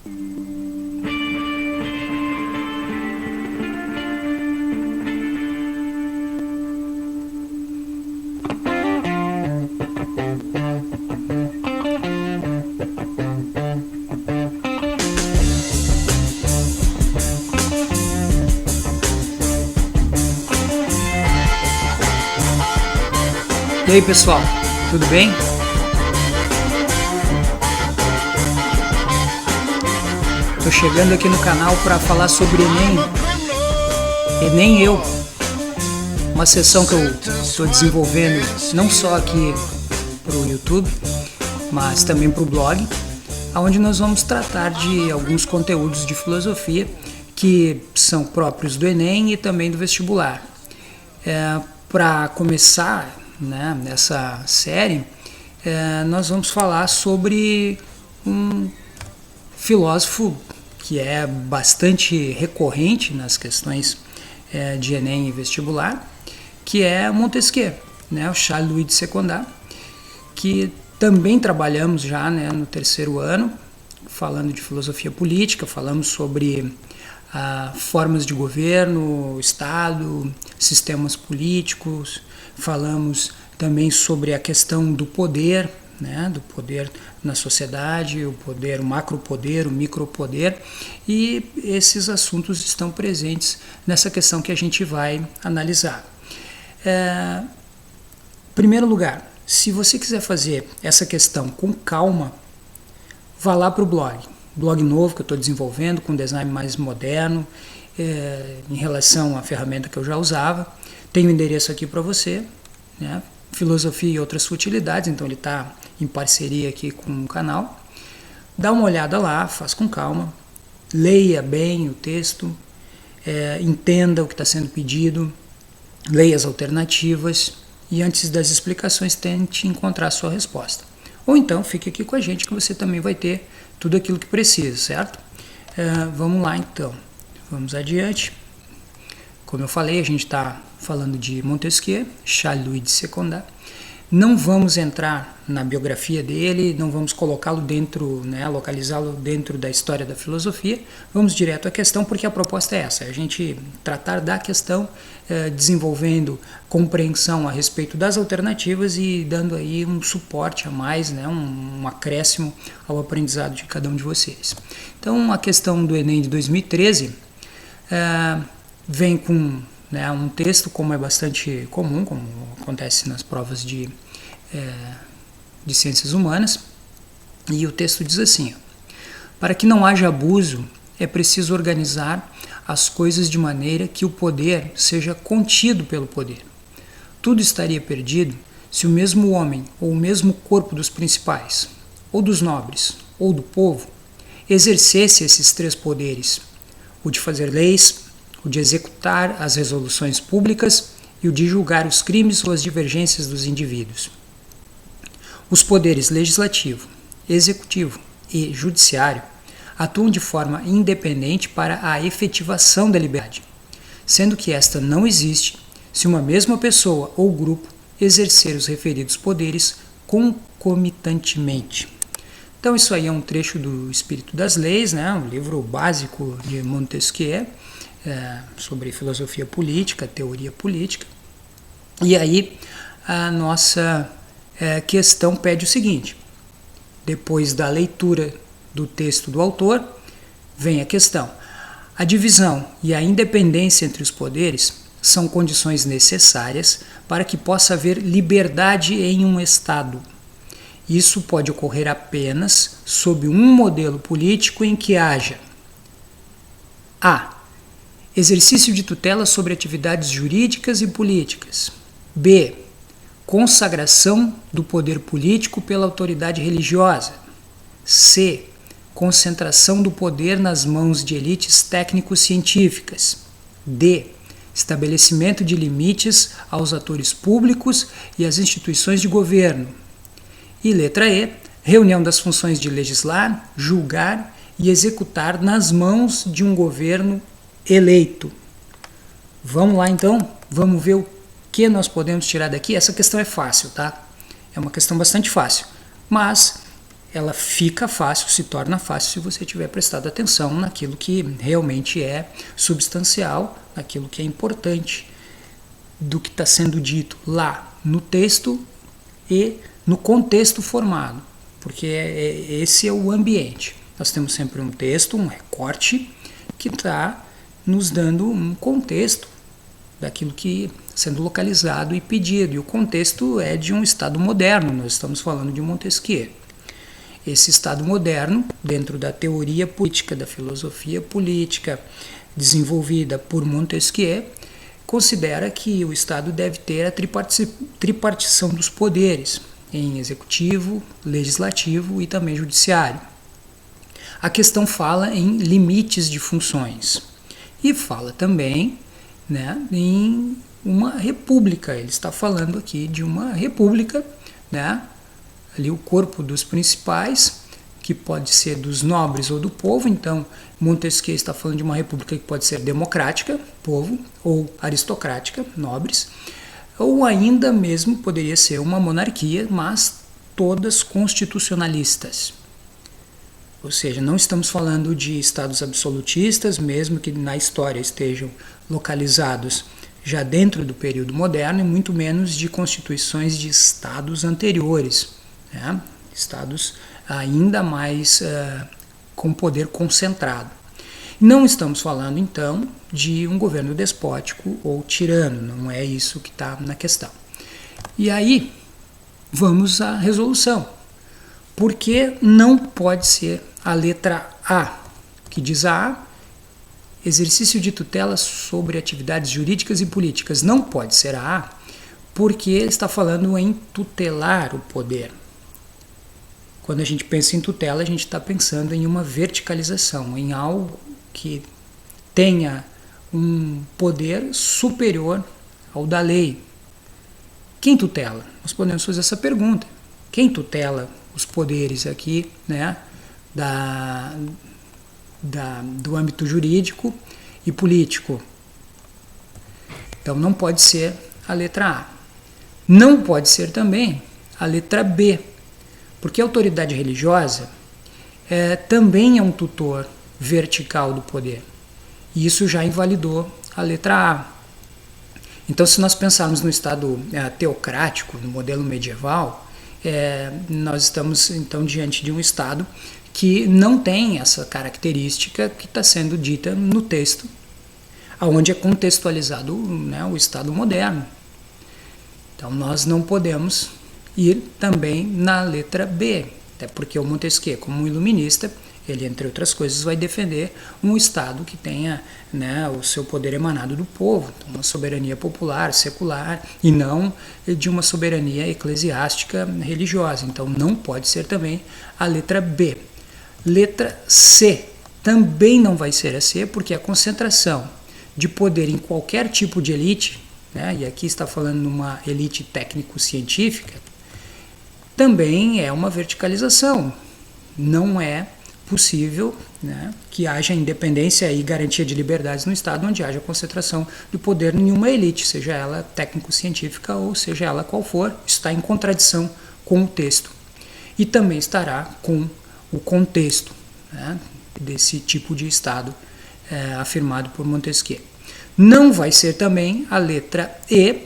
E aí pessoal, tudo bem? Tô chegando aqui no canal para falar sobre Enem Eu, uma sessão que eu estou desenvolvendo não só aqui pro YouTube, mas também pro blog, onde nós vamos tratar de alguns conteúdos de filosofia que são próprios do Enem e também do vestibular. Para começar, nessa série, nós vamos falar sobre um filósofo que é bastante recorrente nas questões de Enem e vestibular, que é Montesquieu, o Charles-Louis de Secondat, que também trabalhamos já no terceiro ano, falando de filosofia política, falamos sobre formas de governo, Estado, sistemas políticos, falamos também sobre a questão do poder, do poder na sociedade, o poder, o macropoder, o micropoder, e esses assuntos estão presentes nessa questão que a gente vai analisar. Em primeiro lugar, se você quiser fazer essa questão com calma, vá lá para o blog novo que eu estou desenvolvendo, com design mais moderno, em relação à ferramenta que eu já usava. Tem o endereço aqui para você, Filosofia e Outras Futilidades, então ele está em parceria aqui com o canal. Dá uma olhada lá, faz com calma, leia bem o texto, entenda o que está sendo pedido, leia as alternativas e antes das explicações tente encontrar a sua resposta. Ou então fique aqui com a gente que você também vai ter tudo aquilo que precisa, certo? Vamos lá então, vamos adiante. Como eu falei, a gente está falando de Montesquieu, Charles-Louis de Secondat. Não vamos entrar na biografia dele, não vamos colocá-lo dentro, localizá-lo dentro da história da filosofia. Vamos direto à questão, porque a proposta é essa, a gente tratar da questão, desenvolvendo compreensão a respeito das alternativas e dando aí um suporte a mais, um acréscimo ao aprendizado de cada um de vocês. Então, a questão do Enem de 2013 vem com um texto, como é bastante comum, como acontece nas provas de ciências humanas, e o texto diz assim: para que não haja abuso, é preciso organizar as coisas de maneira que o poder seja contido pelo poder. Tudo estaria perdido se o mesmo homem ou o mesmo corpo dos principais, ou dos nobres, ou do povo, exercesse esses três poderes: o de fazer leis, o de executar as resoluções públicas e o de julgar os crimes ou as divergências dos indivíduos. Os poderes legislativo, executivo e judiciário atuam de forma independente para a efetivação da liberdade, sendo que esta não existe se uma mesma pessoa ou grupo exercer os referidos poderes concomitantemente. Então isso aí é um trecho do Espírito das Leis, um livro básico de Montesquieu, sobre filosofia política, teoria política. E aí a nossa questão pede o seguinte: depois da leitura do texto do autor, vem a questão. A divisão e a independência entre os poderes são condições necessárias para que possa haver liberdade em um Estado. Isso pode ocorrer apenas sob um modelo político em que haja a. Exercício de tutela sobre atividades jurídicas e políticas. B. Consagração do poder político pela autoridade religiosa. C. Concentração do poder nas mãos de elites técnico-científicas. D. Estabelecimento de limites aos atores públicos e às instituições de governo. E letra E. Reunião das funções de legislar, julgar e executar nas mãos de um governo eleito. Vamos lá então, vamos ver o que nós podemos tirar daqui. Essa questão é fácil, tá? É uma questão bastante fácil, mas ela fica fácil, se torna fácil se você tiver prestado atenção naquilo que realmente é substancial, naquilo que é importante do que está sendo dito lá no texto e no contexto formado, porque esse é o ambiente. Nós temos sempre um texto, um recorte, que está nos dando um contexto daquilo que está sendo localizado e pedido, e o contexto é de um Estado moderno, nós estamos falando de Montesquieu. Esse Estado moderno, dentro da teoria política, da filosofia política desenvolvida por Montesquieu, considera que o Estado deve ter a tripartição dos poderes, em executivo, legislativo e também judiciário. A questão fala em limites de funções e fala também, né, em uma república. Ele está falando aqui de uma república, né, ali o corpo dos principais, que pode ser dos nobres ou do povo. Então Montesquieu está falando de uma república que pode ser democrática, povo, ou aristocrática, nobres, ou ainda mesmo poderia ser uma monarquia, mas todas constitucionalistas. Ou seja, não estamos falando de estados absolutistas, mesmo que na história estejam localizados já dentro do período moderno, e muito menos de constituições de estados anteriores, né? Estados ainda mais com poder concentrado. Não estamos falando, então, de um governo despótico ou tirano, não é isso que está na questão. E aí, vamos à resolução. Por que não pode ser a letra A, que diz A, exercício de tutela sobre atividades jurídicas e políticas? Não pode ser a A, porque está falando em tutelar o poder. Quando a gente pensa em tutela, a gente está pensando em uma verticalização, em algo que tenha um poder superior ao da lei. Quem tutela? Nós podemos fazer essa pergunta. Quem tutela os poderes aqui, né, do âmbito jurídico e político? Então não pode ser a letra A. Não pode ser também a letra B, porque a autoridade religiosa também é um tutor vertical do poder. E isso já invalidou a letra A. Então, se nós pensarmos no Estado teocrático, no modelo medieval, nós estamos então diante de um Estado que não tem essa característica que está sendo dita no texto, onde é contextualizado, né, o Estado moderno. Então, nós não podemos ir também na letra B, até porque o Montesquieu, como um iluminista, ele, entre outras coisas, vai defender um Estado que tenha, né, o seu poder emanado do povo, então uma soberania popular, secular, e não de uma soberania eclesiástica religiosa. Então não pode ser também a letra B. Letra C também não vai ser a C, porque a concentração de poder em qualquer tipo de elite, né, e aqui está falando numa elite técnico-científica, também é uma verticalização. Não é possível, né, que haja independência e garantia de liberdades no Estado onde haja concentração de poder em uma elite, seja ela técnico-científica ou seja ela qual for. Está em contradição com o texto. E também estará com o contexto, né, desse tipo de Estado afirmado por Montesquieu. Não vai ser também a letra E,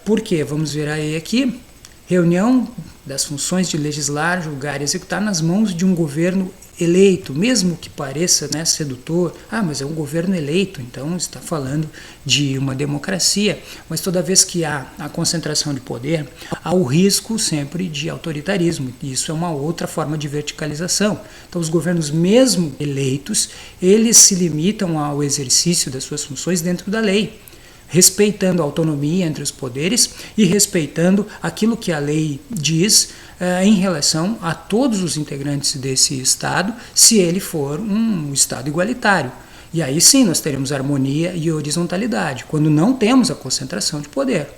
porque, vamos ver a E aqui, reunião das funções de legislar, julgar e executar nas mãos de um governo eleito, mesmo que pareça, né, sedutor. Mas é um governo eleito, então está falando de uma democracia. Mas toda vez que há a concentração de poder, há o risco sempre de autoritarismo. E isso é uma outra forma de verticalização. Então os governos, mesmo eleitos, eles se limitam ao exercício das suas funções dentro da lei, respeitando a autonomia entre os poderes e respeitando aquilo que a lei diz em relação a todos os integrantes desse Estado, se ele for um Estado igualitário. E aí sim nós teremos harmonia e horizontalidade, quando não temos a concentração de poder.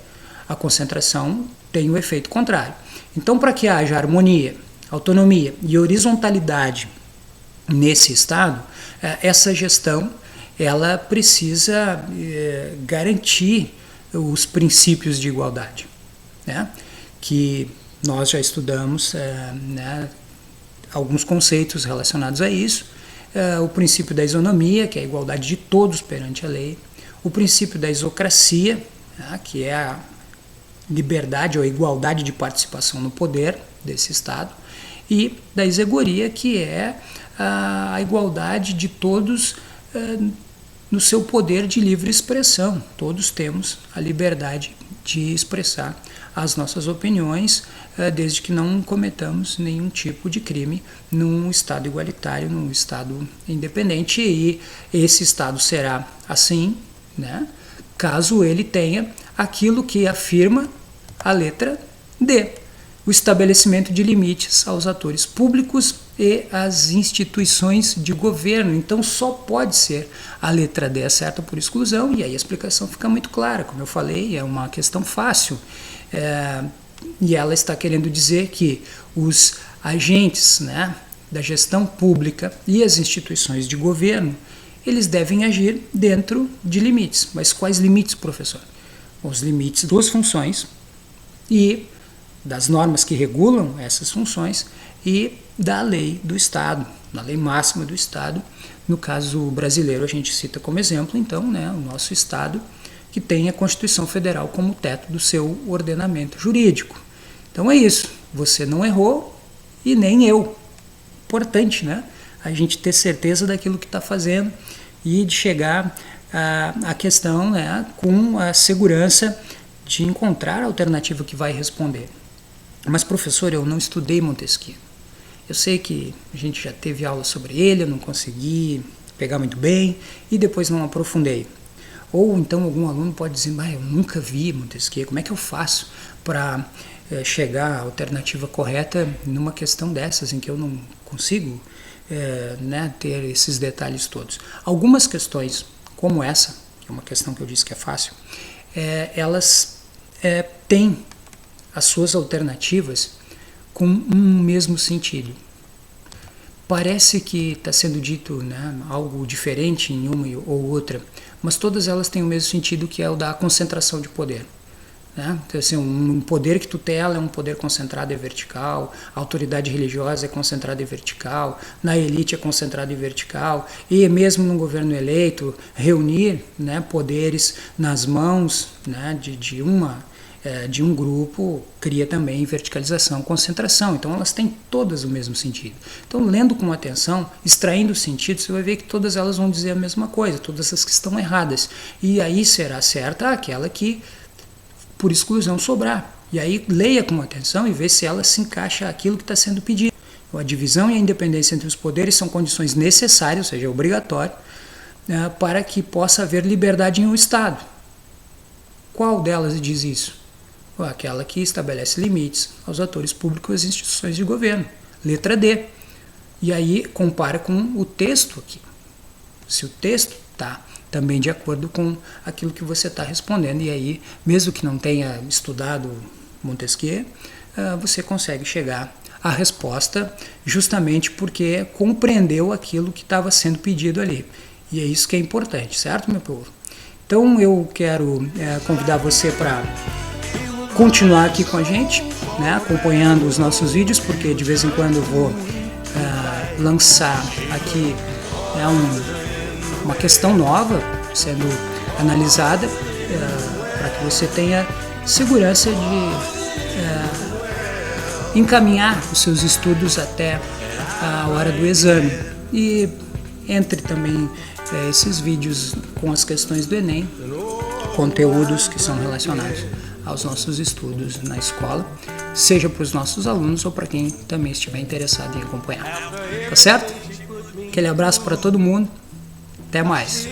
A concentração tem o efeito contrário. Então, para que haja harmonia, autonomia e horizontalidade nesse Estado, essa gestão ela precisa garantir os princípios de igualdade, né, que nós já estudamos, né, alguns conceitos relacionados a isso, o princípio da isonomia, que é a igualdade de todos perante a lei, o princípio da isocracia, que é a liberdade ou a igualdade de participação no poder desse Estado, e da isegoria, que é a igualdade de todos no seu poder de livre expressão. Todos temos a liberdade de expressar as nossas opiniões, desde que não cometamos nenhum tipo de crime num Estado igualitário, num Estado independente, e esse Estado será assim, né, caso ele tenha aquilo que afirma a letra D, o estabelecimento de limites aos atores públicos e às instituições de governo. Então só pode ser a letra D certa por exclusão, e aí a explicação fica muito clara. Como eu falei, é uma questão fácil, e ela está querendo dizer que os agentes, né, da gestão pública e as instituições de governo, eles devem agir dentro de limites. Mas quais limites, professor? Os limites das funções e das normas que regulam essas funções e da lei do Estado, da lei máxima do Estado. No caso brasileiro, a gente cita como exemplo, então, né, o nosso Estado, que tem a Constituição Federal como teto do seu ordenamento jurídico. Então é isso, você não errou e nem eu. Importante, né? A gente ter certeza daquilo que está fazendo e de chegar à questão, né, com a segurança de encontrar a alternativa que vai responder. Mas, professor, eu não estudei Montesquieu. Eu sei que a gente já teve aula sobre ele, eu não consegui pegar muito bem e depois não aprofundei. Ou então algum aluno pode dizer, eu nunca vi Montesquieu, como é que eu faço para chegar à alternativa correta numa questão dessas, em que eu não consigo né, ter esses detalhes todos? Algumas questões, como essa, que é uma questão que eu disse que é fácil, elas têm as suas alternativas com um mesmo sentido. Parece que está sendo dito, né, algo diferente em uma ou outra, mas todas elas têm o mesmo sentido, que é o da concentração de poder. Né? Então, assim, um poder que tutela é um poder concentrado e vertical, a autoridade religiosa é concentrada e vertical, na elite é concentrada e vertical, e mesmo num governo eleito, reunir, né, poderes nas mãos, né, de um grupo cria também verticalização, concentração. Então elas têm todas o mesmo sentido. Então, lendo com atenção, extraindo o sentido, você vai ver que todas elas vão dizer a mesma coisa, todas as que estão erradas. E aí será certa aquela que, por exclusão, sobrar. E aí leia com atenção e vê se ela se encaixa àquilo que está sendo pedido. A divisão e a independência entre os poderes são condições necessárias, ou seja, obrigatórias, para que possa haver liberdade em um Estado. Qual delas diz isso? Aquela que estabelece limites aos atores públicos e às instituições de governo. Letra D. E aí compara com o texto aqui. Se o texto está também de acordo com aquilo que você está respondendo, e aí, mesmo que não tenha estudado Montesquieu, você consegue chegar à resposta justamente porque compreendeu aquilo que estava sendo pedido ali. E é isso que é importante, certo, meu povo? Então eu quero convidar você para continuar aqui com a gente, né, acompanhando os nossos vídeos, porque de vez em quando eu vou lançar aqui uma questão nova sendo analisada, para que você tenha segurança de encaminhar os seus estudos até a hora do exame. E entre também esses vídeos com as questões do Enem, conteúdos que são relacionados aos nossos estudos na escola, seja para os nossos alunos ou para quem também estiver interessado em acompanhar. Tá certo? Aquele abraço para todo mundo. Até mais.